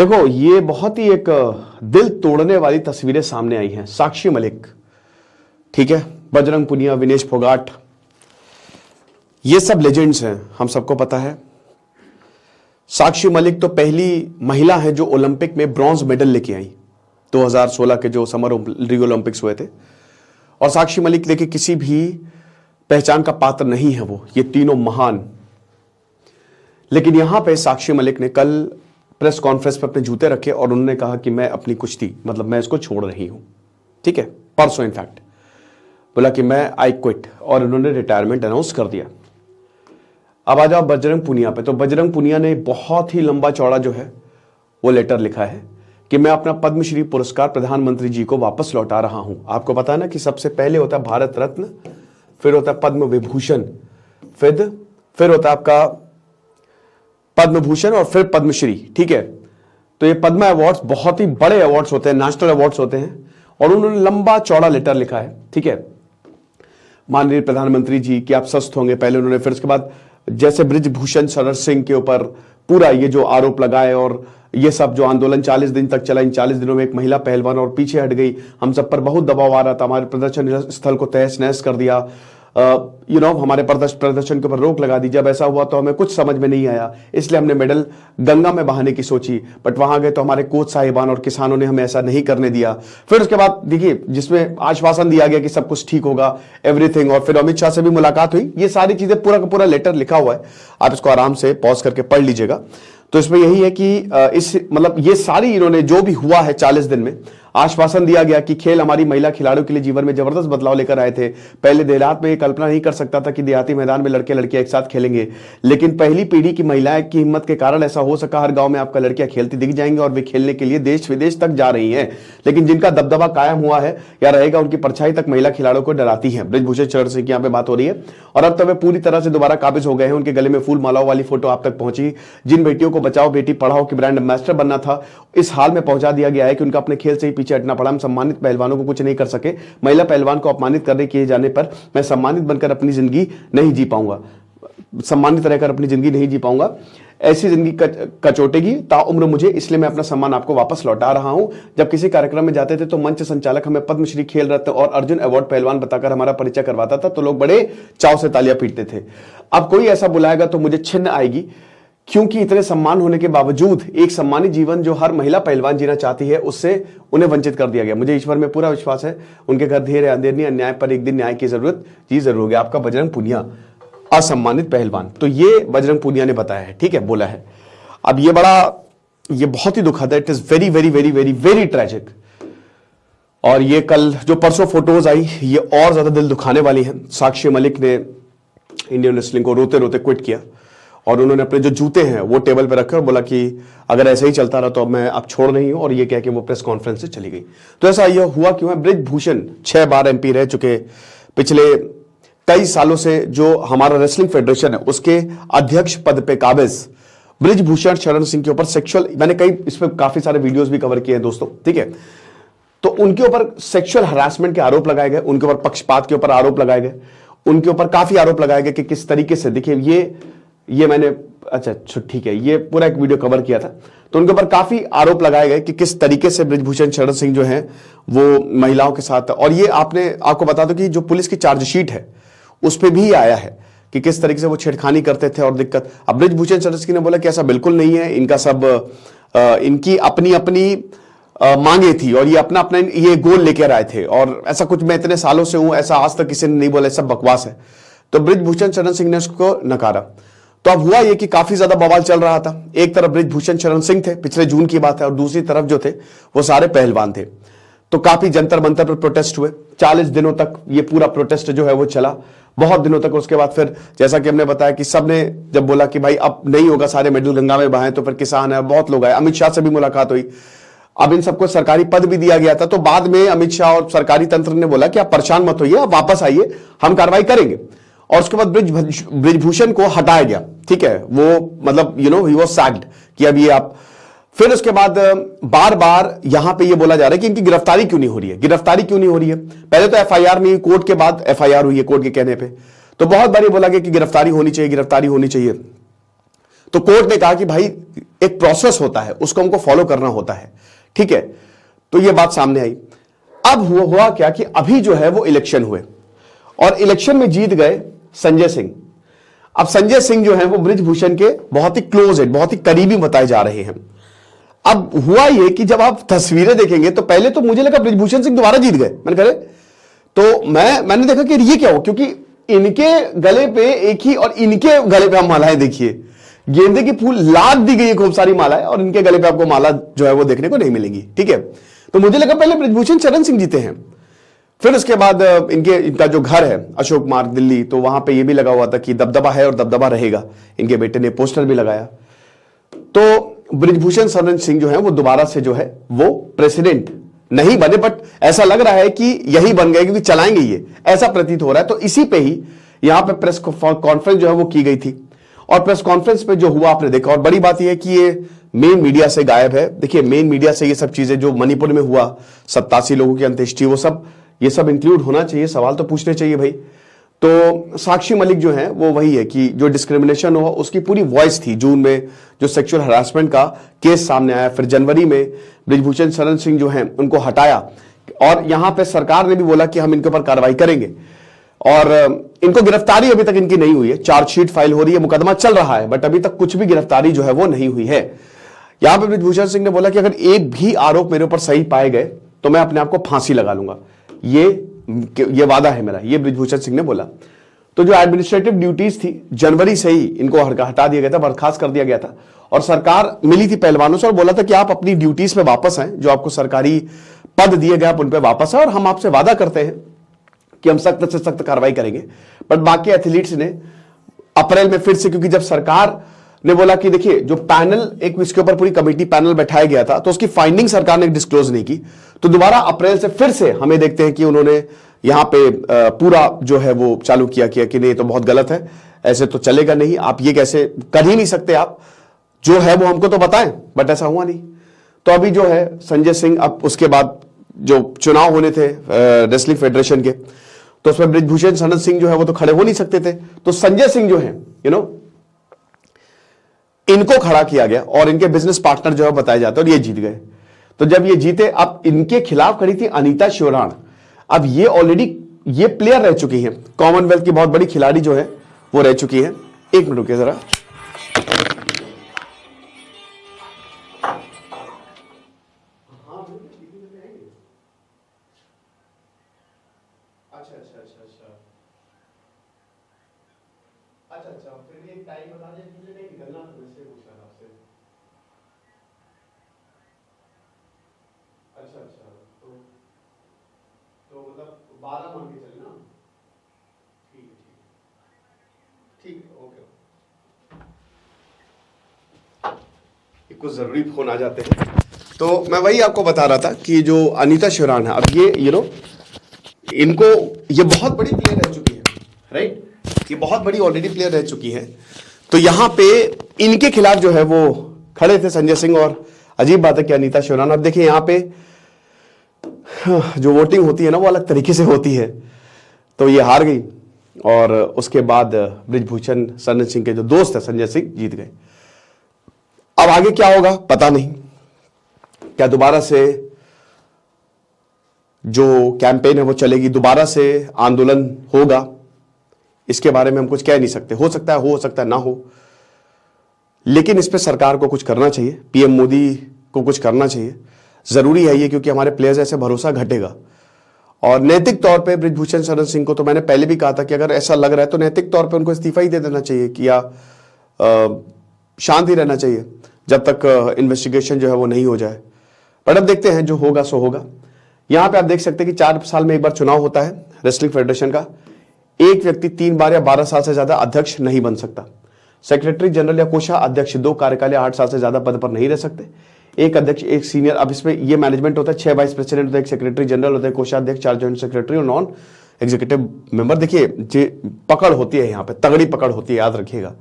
देखो, ये बहुत ही एक दिल तोड़ने वाली तस्वीरें सामने आई हैं। साक्षी मलिक, ठीक है, बजरंग पुनिया, विनेश फोगाट, ये सब लेजेंड्स हैं, हम सबको पता है। साक्षी मलिक तो पहली महिला है जो ओलंपिक में ब्रॉन्ज मेडल लेके आई, 2016 के जो समर रियो ओलंपिक्स हुए थे। और साक्षी मलिक देखिए किसी भी पहचान का पात्र नहीं है वो, ये तीनों महान। लेकिन यहां पे साक्षी मलिक ने कल प्रेस कॉन्फ्रेंस पे अपने जूते रखे और उन्होंने कहा कि मैं अपनी कुश्ती, मतलब मैं इसको छोड़ रही हूं, ठीक है, परसों इनफैक्ट बोला कि मैं आई क्विट, और उन्होंने रिटायरमेंट अनाउंस कर दिया। अब आ जाओ बजरंग पुनिया पे। तो बजरंग पुनिया ने बहुत ही लंबा चौड़ा जो है वो लेटर लिखा है कि मैं अपना पद्मश्री पुरस्कार प्रधानमंत्री जी को वापस लौटा रहा हूं। आपको पता है ना कि सबसे पहले होता है भारत रत्न, फिर होता है पद्म विभूषण, फिर होता है आपका पद्म भूषण और फिर पद्मश्री, ठीक है। तो ये पद्म अवार्ड्स बहुत ही बड़े अवार्ड्स होते हैं, नेशनल अवार्ड्स होते हैं। और उन्होंने लंबा चौड़ा लेटर लिखा है, ठीक है, माननीय प्रधानमंत्री जी कि आप स्वस्थ होंगे, पहले उन्होंने, फिर उसके बाद जैसे बृजभूषण शरण सिंह के ऊपर पूरा ये जो आरोप लगाए और ये सब जो आंदोलन 40 दिन तक चला, इन 40 दिनों में एक महिला पहलवान और पीछे हट गई, हम सब पर बहुत दबाव आ रहा था, हमारे प्रदर्शन स्थल को तहस नहस कर दिया, हमारे प्रदर्शन के ऊपर रोक लगा दी। जब ऐसा हुआ तो हमें कुछ समझ में नहीं आया, इसलिए हमने मेडल गंगा में बहाने की सोची, बट वहां गए तो हमारे कोच साहिबान और किसानों ने हमें ऐसा नहीं करने दिया। फिर उसके बाद देखिए जिसमें आश्वासन दिया गया कि सब कुछ ठीक होगा, एवरीथिंग, और फिर अमित शाह से भी मुलाकात हुई। ये सारी चीजें पूरा का पूरा लेटर लिखा हुआ है, आप इसको आराम से पॉज करके पढ़ लीजिएगा। तो इसमें यही है कि इस मतलब ये सारी इन्होंने जो भी हुआ है 40 दिन में, आश्वासन दिया गया कि खेल हमारी महिला खिलाड़ियों के लिए जीवन में जबरदस्त बदलाव लेकर आए थे। पहले देहात में ये कल्पना नहीं कर सकता था कि देहाती मैदान में लड़के लड़कियां एक साथ खेलेंगे, लेकिन पहली पीढ़ी की महिलाएं की हिम्मत के कारण ऐसा हो सका। हर गांव में आपका लड़कियां खेलती दिख जाएंगी और वे खेलने के लिए देश विदेश तक जा रही हैं। लेकिन जिनका दबदबा कायम हुआ है या रहेगा, उनकी परछाई तक महिला खिलाड़ियों को डराती है। बृजभूषण शरण सिंह की यहाँ पे बात हो रही है, और अब तो वे पूरी तरह से दोबारा काबिज हो गए हैं। उनके गले में फूल मालाओं वाली फोटो आप तक पहुंची। जिन बेटियों को बचाओ बेटी पढ़ाओ की ब्रांड एम्बेसडर बनना था, इस हाल में पहुंचा दिया गया है कि उनका अपने खेल से ही पीछे हटना पड़ा। हम सम्मानित पहलवानों को कुछ नहीं कर सके, महिला पहलवान को अपमानित करने किए जाने पर मैं सम्मानित बनकर अपनी जिंदगी नहीं जी पाऊंगा, सम्मानित रहकर अपनी जिंदगी नहीं जी पाऊंगा, ऐसी जिंदगी कचोटेगी ताउम्र मुझे, इसलिए मैं अपना सम्मान आपको वापस लौटा रहा हूं। जब किसी कार्यक्रम में जाते थे तो मंच संचालक हमें पद्मश्री, खेल रत्न और अर्जुन अवार्ड पहलवान बताकर हमारा परिचय करवाता था, तो लोग बड़े चाव से तालियां पीटते थे। अब कोई ऐसा बुलाएगा तो मुझे छिन्न आएगी, क्योंकि इतने सम्मान होने के बावजूद एक सम्मानित जीवन जो हर महिला पहलवान जीना चाहती है, उससे उन्हें वंचित कर दिया गया। मुझे ईश्वर में पूरा विश्वास है, उनके घर धीरे अंधेर नहीं, अन्याय पर एक दिन न्याय की जरूरत जी जरूर होगी। आपका बजरंग पुनिया, असम्मानित पहलवान। तो ये बजरंग पुनिया ने बताया है, ठीक है, बोला है। अब ये बहुत ही दुखद है, it is very very very very very tragic. और ये कल जो परसों फोटोज आई, ये और ज्यादा दिल दुखाने वाली है। साक्षी मलिक ने इंडियन रेसलिंग को रोते रोते क्विट किया और उन्होंने अपने जो जूते हैं वो टेबल पे रखे और बोला कि अगर ऐसे ही चलता रहा तो अब मैं अब छोड़ रही हूं, और ये कह के वो प्रेस कॉन्फ्रेंस से चली गई। तो ऐसा ये हुआ क्यों है? बृजभूषण 6 बार एमपी रह चुके, पिछले कई सालों से जो हमारा रेसलिंग फेडरेशन है उसके अध्यक्ष पद पे काबिज बृजभूषण शरण सिंह के ऊपर सेक्सुअल, मैंने कई इस पर काफी सारे वीडियोस भी कवर किए हैं दोस्तों, ठीक है। तो उनके ऊपर सेक्सुअल हरासमेंट के आरोप लगाए गए, उनके ऊपर पक्षपात के ऊपर आरोप लगाए गए, उनके ऊपर काफी आरोप लगाए गए कि किस तरीके से, देखिए ये मैंने, अच्छा ठीक है, ये पूरा एक वीडियो कवर किया था। तो उनके ऊपर काफी आरोप लगाए गए कि किस तरीके से बृजभूषण शरण सिंह जो है वो महिलाओं के साथ, और ये आपको बता दो कि जो पुलिस की चार्जशीट है उस पर भी आया है कि किस तरीके से वो छेड़खानी करते थे और दिक्कत। अब बृजभूषण शरण सिंह ने बोला कि ऐसा बिल्कुल नहीं है, इनका सब इनकी अपनी अपनी मांगे थी और ये अपना अपना ये गोल लेकर आए थे, और ऐसा कुछ मैं इतने सालों से हूं, ऐसा आज तक किसी ने नहीं बोला, सब बकवास है। तो बृजभूषण शरण सिंह ने उसको नकारा। तो अब हुआ ये कि काफी ज्यादा बवाल चल रहा था। एक तरफ बृजभूषण शरण सिंह थे, पिछले जून की बात है, और दूसरी तरफ जो थे वो सारे पहलवान थे। तो काफी जंतर मंतर पर प्रोटेस्ट हुए, 40 दिनों तक ये पूरा प्रोटेस्ट जो है वो चला, बहुत दिनों तक। उसके बाद फिर जैसा कि हमने बताया कि सबने जब बोला कि भाई अब नहीं होगा, सारे मेडल गंगा में बहाएं, तो फिर किसान है, बहुत लोग आए, अमित शाह से भी मुलाकात हुई। अब इन सबको सरकारी पद भी दिया गया था। तो बाद में अमित शाह और सरकारी तंत्र ने बोला कि आप परेशान मत होइए, आप वापस आइए, हम कार्रवाई करेंगे। और उसके बाद बृजभूषण को हटाया गया, ठीक है, वो मतलब ही वाज सैक्ड कि अब ये आप। फिर उसके बाद बार बार यहां पे ये बोला जा रहा है कि इनकी गिरफ्तारी क्यों नहीं हो रही है, गिरफ्तारी क्यों नहीं हो रही है। पहले तो एफआईआर नहीं हुई, कोर्ट के बाद एफआईआर हुई है कोर्ट के कहने पे। तो बहुत बार ये बोला गया कि गिरफ्तारी होनी चाहिए, गिरफ्तारी होनी चाहिए। तो कोर्ट ने कहा कि भाई एक प्रोसेस होता है, उसको हमको फॉलो करना होता है, ठीक है। तो ये बात सामने आई। अब हुआ क्या कि अभी जो है वो इलेक्शन हुए और इलेक्शन में जीत गए संजय सिंह। अब संजय सिंह जो है वो ब्रिजभूषण के बहुत ही क्लोज है, बहुत ही करीबी बताए जा रहे हैं। अब हुआ ये कि जब आप तस्वीरें देखेंगे तो पहले तो मुझे लगा ब्रिजभूषण सिंह दोबारा जीत गए, मैंने कहा तो मैंने देखा कि ये क्या हो, क्योंकि इनके गले पे एक ही और इनके गले पे हम मालाएं देखिए, गेंदे की फूल लाद दी गई है खूब सारी मालाएं, और इनके गले पे आपको माला जो है वो देखने को नहीं मिलेगी, ठीक है। तो मुझे लगा पहले ब्रिजभूषण शरण सिंह जीते हैं, फिर उसके बाद इनका जो घर है अशोक मार्ग दिल्ली, तो वहां पे ये भी लगा हुआ था कि दबदबा है और दबदबा रहेगा। इनके बेटे ने पोस्टर भी लगाया। तो ब्रिजभूषण शरण सिंह जो है वो दोबारा से जो है वो प्रेसिडेंट नहीं बने, बट ऐसा लग रहा है कि यही बन गए, क्योंकि चलाएंगे ये, ऐसा प्रतीत हो रहा है। तो इसी पे ही यहां पे प्रेस कॉन्फ्रेंस जो है वो की गई थी, और प्रेस कॉन्फ्रेंस पे जो हुआ आपने देखा। और बड़ी बात यह है कि ये मेन मीडिया से गायब है। देखिए मेन मीडिया से ये सब चीजें जो मणिपुर में हुआ, 87 लोगों की अंत्येष्टि, वो सब ये सब इंक्लूड होना चाहिए, सवाल तो पूछने चाहिए भाई। तो साक्षी मलिक जो है वो वही है कि जो डिस्क्रिमिनेशन हुआ उसकी पूरी वॉइस थी। जून में जो सेक्सुअल हरासमेंट का केस सामने आया, फिर जनवरी में ब्रिजभूषण शरण सिंह जो है उनको हटाया, और यहां पे सरकार ने भी बोला कि हम इनके ऊपर कार्रवाई करेंगे, और इनको गिरफ्तारी अभी तक इनकी नहीं हुई है। चार्जशीट फाइल हो रही है, मुकदमा चल रहा है, बट अभी तक कुछ भी गिरफ्तारी जो है वो नहीं हुई है। यहां पे ब्रिजभूषण सिंह ने बोला कि अगर एक भी आरोप मेरे ऊपर सही पाए गए तो मैं अपने आप को फांसी लगा लूंगा, ये वादा है मेरा, ये ब्रिजभूषण सिंह ने बोला। तो जो एडमिनिस्ट्रेटिव ड्यूटीज थी जनवरी से ही इनको हटा दिया गया था, बर्खास्त कर दिया गया था, और सरकार मिली थी पहलवानों से और बोला था कि आप अपनी ड्यूटीज पे वापस आए, जो आपको सरकारी पद दिए गए आप उन पे वापस आए, और हम आपसे वादा करते हैं कि हम सख्त से सख्त कार्रवाई करेंगे। बट बाकी एथलीट्स ने अप्रैल में फिर से, क्योंकि जब सरकार ने बोला कि देखिए जो पैनल, एक इसके ऊपर पूरी कमेटी पैनल बैठाया गया था, तो उसकी फाइंडिंग सरकार ने डिस्क्लोज नहीं की, तो दोबारा अप्रैल से फिर से हमें देखते हैं कि उन्होंने यहां पे पूरा जो है वो चालू किया कि नहीं, तो बहुत गलत है, ऐसे तो चलेगा नहीं, आप ये कैसे कर ही नहीं सकते, आप जो है वो हमको तो बताएं। बट ऐसा हुआ नहीं। तो अभी जो है संजय सिंह, अब उसके बाद जो चुनाव होने थे रेसलिंग फेडरेशन के, तो उसमें ब्रिजभूषण शरण सिंह जो है वो तो खड़े हो नहीं सकते थे, तो संजय सिंह जो है इनको खड़ा किया गया, और इनके बिजनेस पार्टनर जो है बताए जाते हैं, और ये जीत गए। तो जब ये जीते, अब इनके खिलाफ खड़ी थी अनीता शिवराण। अब ये ऑलरेडी ये प्लेयर रह चुकी है, कॉमनवेल्थ की बहुत बड़ी खिलाड़ी जो है वो रह चुकी है। एक मिनट रुकिए जरा। अच्छा, फिर भी एक टाइम बता दें, मुझे नहीं निकलना था, इसलिए पूछ रहा था आपसे। अच्छा, तो मतलब 12 मान के चले ना? ठीक है, ओके। कुछ जरूरी फोन आ जाते हैं, तो मैं वही आपको बता रहा था कि जो अनीता शिवराण है, अब ये इनको, ये बहुत बड़ी प्लेयर रह चुकी है, राइट, ये बहुत बड़ी ऑलरेडी प्लेयर रह चुकी है। तो यहां पे इनके खिलाफ जो है वो खड़े थे संजय सिंह, और अजीब बात है कि अनीता शिवराण, अब देखिए यहां पे जो वोटिंग होती है ना वो अलग तरीके से होती है, तो ये हार गई, और उसके बाद ब्रिजभूषण शरण सिंह के जो दोस्त है संजय सिंह जीत गए। अब आगे क्या होगा पता नहीं, क्या दोबारा से जो कैंपेन है वो चलेगी, दोबारा से आंदोलन होगा, इसके बारे में हम कुछ कह नहीं सकते। हो सकता है ना हो, लेकिन इस पे सरकार को कुछ करना चाहिए, पीएम मोदी को कुछ करना चाहिए, जरूरी है ये, क्योंकि हमारे प्लेयर्स ऐसे भरोसा घटेगा। और नैतिक तौर पे ब्रिजभूषण शरण सिंह को, तो मैंने पहले भी कहा था कि अगर ऐसा लग रहा है तो नैतिक तौर पे उनको इस्तीफा ही दे देना चाहिए, कि या शांत ही रहना चाहिए जब तक इन्वेस्टिगेशन जो है वो नहीं हो जाए। पर अब देखते हैं, जो होगा सो होगा। यहां पे आप देख सकते हैं कि 4 साल में एक बार चुनाव होता है रेसलिंग फेडरेशन का। एक व्यक्ति 3 बार या 12 साल से ज्यादा अध्यक्ष नहीं बन सकता। सेक्रेटरी जनरल या कोषाध्यक्ष 2 कार्यकाल या 8 साल से ज्यादा पद पर नहीं रह सकते। एक अध्यक्ष, एक सीनियर, अब इसमें ये मैनेजमेंट होता है, 6 वाइस प्रेसिडेंट होता है, एक सेक्रेटरी जनरल होता है, कोषाध्यक्ष, 4 जॉइंट सेक्रेटरी और नॉन एग्जीक्यूटिव मेंबर। देखिए पकड़ होती है, यहाँ पे तगड़ी पकड़ होती है, याद रखिएगा।